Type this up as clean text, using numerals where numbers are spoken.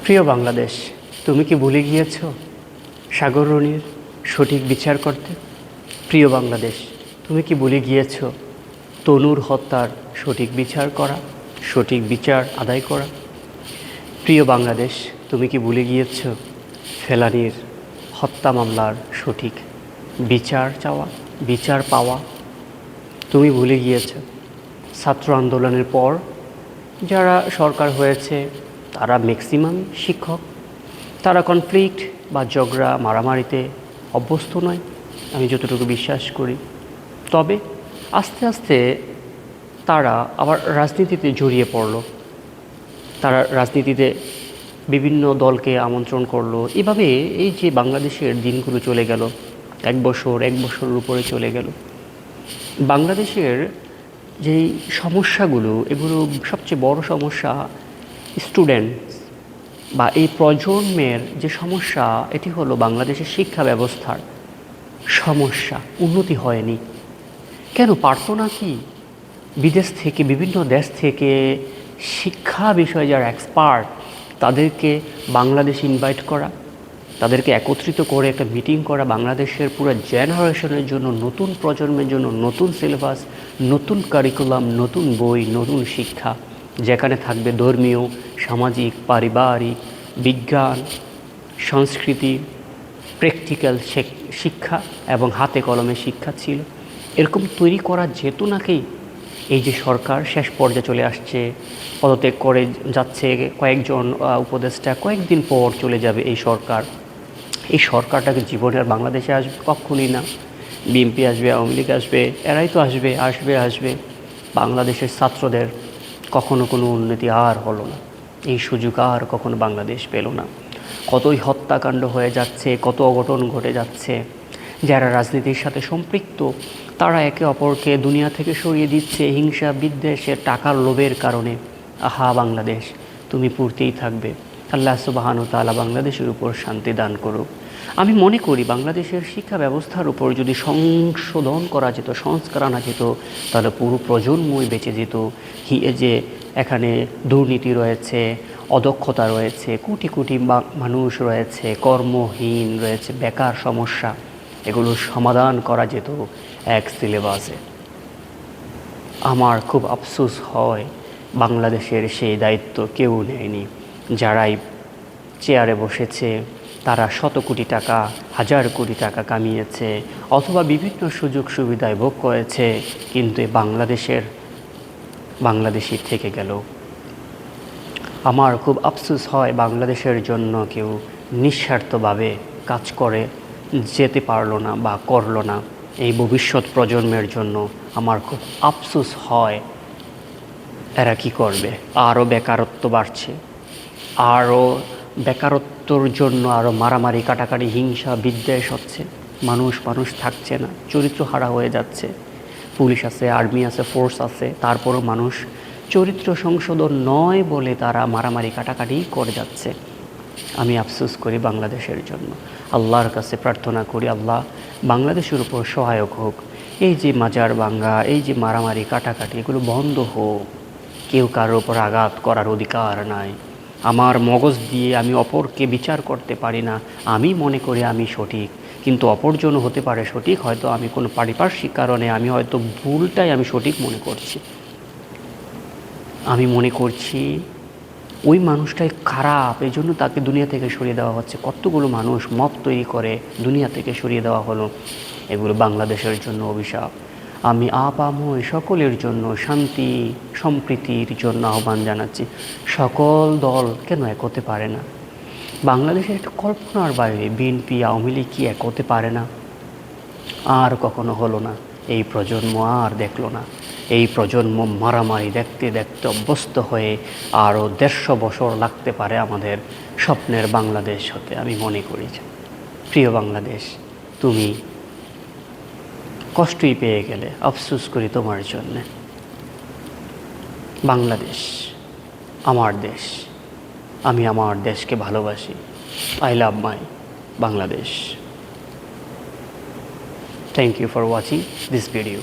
প্রিয় বাংলাদেশ, তুমি কি ভুলে গিয়েছ সাগররণীর সঠিক বিচার করতে? প্রিয় বাংলাদেশ, তুমি কি ভুলে গিয়েছ তনুর হত্যার সঠিক বিচার করা, সঠিক বিচার আদায় করা? প্রিয় বাংলাদেশ, তুমি কি ভুলে গিয়েছ ফেলানীর হত্যা মামলার সঠিক বিচার চাওয়া, বিচার পাওয়া? তুমি ভুলে গিয়েছ ছাত্র আন্দোলনের পর যারা সরকার হয়েছে তারা ম্যাক্সিমাম শিক্ষক, তারা কনফ্লিক্ট বা ঝগড়া মারামারিতে অভ্যস্ত নয়, আমি যতটুকু বিশ্বাস করি। তবে আস্তে আস্তে তারা আবার রাজনীতিতে জড়িয়ে পড়ল, তারা রাজনীতিতে বিভিন্ন দলকে আমন্ত্রণ করলো। এভাবে এই যে বাংলাদেশের দিনগুলো চলে গেল, এক বছরের উপরে চলে গেল। বাংলাদেশের যেই সমস্যাগুলো, এগুলো সবচেয়ে বড় সমস্যা স্টুডেন্টস বা এই প্রজন্মের যে সমস্যা, এটি হলো বাংলাদেশের শিক্ষা ব্যবস্থার সমস্যা। উন্নতি হয়নি কেন? পারতো না কি বিদেশ থেকে, বিভিন্ন দেশ থেকে শিক্ষা বিষয়ে যারা এক্সপার্ট তাদেরকে বাংলাদেশে ইনভাইট করা, তাদেরকে একত্রিত করে একটা মিটিং করা, বাংলাদেশের পুরো জেনারেশনের জন্য, নতুন প্রজন্মের জন্য নতুন সিলেবাস, নতুন কারিকুলাম, নতুন বই, নতুন শিক্ষা, যেখানে থাকবে ধর্মীয়, সামাজিক, পারিবারিক, বিজ্ঞান, সংস্কৃতি, প্র্যাকটিক্যাল শিক্ষা এবং হাতে কলমে শিক্ষা ছিল। এরকম তৈরি করা যেত নাকি? এই যে সরকার শেষ পর্যায়ে চলে আসছে, পদত্যাগ করে যাচ্ছে কয়েকজন উপদেষ্টা, কয়েকদিন পর চলে যাবে এই সরকার। এই সরকারটাকে জীবনে আর বাংলাদেশে আসবে কখনই না। বিএনপি আসবে, আওয়ামী লীগ আসবে, এরাই তো আসবে। বাংলাদেশের ছাত্রদের কখনো কোনো উন্নতি আর হলো না, এই সুযোগ আর কখনো বাংলাদেশ পেল না। কতই হত্যাকাণ্ড হয়ে যাচ্ছে, কত অঘটন ঘটে যাচ্ছে। যারা রাজনীতির সাথে সম্পৃক্ত তারা একে অপরকে দুনিয়া থেকে সরিয়ে দিচ্ছে হিংসা, বিদ্বেষের, টাকার লোভের কারণে। আহা বাংলাদেশ, তুমি পড়তেই থাকবে। আল্লাহ সুবহানাহু ওয়া তাআলা বাংলাদেশের উপর শান্তি দান করুক। আমি মনে করি বাংলাদেশের শিক্ষা ব্যবস্থার উপর যদি সংশোধন করা যেত, সংস্কার আনা যেত, তাহলে পুরো প্রজন্মই বেঁচে যেত। যে এখানে দুর্নীতি রয়েছে, অদক্ষতা রয়েছে, কোটি কোটি মানুষ রয়েছে, কর্মহীন রয়েছে, বেকার সমস্যা, এগুলো সমাধান করা যেত এক সিলেবাসে। আমার খুব আফসোস হয় বাংলাদেশের সেই দায়িত্ব কেউ নেয়নি। যারাই চেয়ারে বসেছে তারা শত কোটি টাকা, হাজার কোটি টাকা কামিয়েছে অথবা বিভিন্ন সুযোগ সুবিধায় ভোগ করেছে, কিন্তু বাংলাদেশি থেকে গেল। আমার খুব আফসোস হয় বাংলাদেশের জন্য কেউ নিঃস্বার্থভাবে কাজ করে যেতে পারলো না বা করলো না। এই ভবিষ্যৎ প্রজন্মের জন্য আমার খুব আফসোস হয়। এরা কি করবে? আরও বেকারত্ব বাড়ছে, আরও বেকারত্বর জন্য আরও মারামারি, কাটাকাটি, হিংসা, বিদ্বেষ হচ্ছে। মানুষ থাকছে না, চরিত্র হারা হয়ে যাচ্ছে। পুলিশ আছে, আর্মি আছে, ফোর্স আছে, তারপরও মানুষ চরিত্র সংশোধন নয় বলে তারা মারামারি, কাটাকাটি করে যাচ্ছে। আমি আফসোস করি বাংলাদেশের জন্য। আল্লাহর কাছে প্রার্থনা করি আল্লাহ বাংলাদেশের উপর সহায়ক হোক। এই যে মাজার ভাঙ্গা, এই যে মারামারি, কাটাকাটি, এগুলো বন্ধ হোক। কেউ কারোর ওপর আঘাত করার অধিকার নাই। আমার মগজ দিয়ে আমি অপরকে বিচার করতে পারি না। আমি মনে করি আমি সঠিক, কিন্তু অপরজনও হতে পারে সঠিক। হয়তো আমি কোনো পারিপার্শ্বিক কারণে আমি হয়তো ভুলটাই আমি সঠিক মনে করছি। আমি মনে করছি ওই মানুষটাই খারাপ, এই জন্য তাকে দুনিয়া থেকে সরিয়ে দেওয়া হচ্ছে। কতগুলো মানুষ মত তৈরি করে দুনিয়া থেকে সরিয়ে দেওয়া হলো। এগুলো বাংলাদেশের জন্য অভিশাপ। আমি আপাময় সকলের জন্য শান্তি সম্প্রীতির জন্য আহ্বান জানাচ্ছি। সকল দল কেন এক হতে পারে না? বাংলাদেশের একটা কল্পনার বাইরে বিএনপি, আওয়ামী লীগ কি এক হতে পারে না? আর কখনো হলো না। এই প্রজন্ম আর দেখল না। এই প্রজন্ম মারামারি দেখতে দেখতে অভ্যস্ত হয়ে আরও ১৫০ বছর লাগতে পারে আমাদের স্বপ্নের বাংলাদেশ হতে, আমি মনে করি। প্রিয় বাংলাদেশ, তুমি কষ্টই পেয়ে গেলে, আফসোস করি তোমার জন্যে। বাংলাদেশ আমার দেশ, আমি আমার দেশকে ভালোবাসি। I love my Bangladesh. Thank you for watching this video.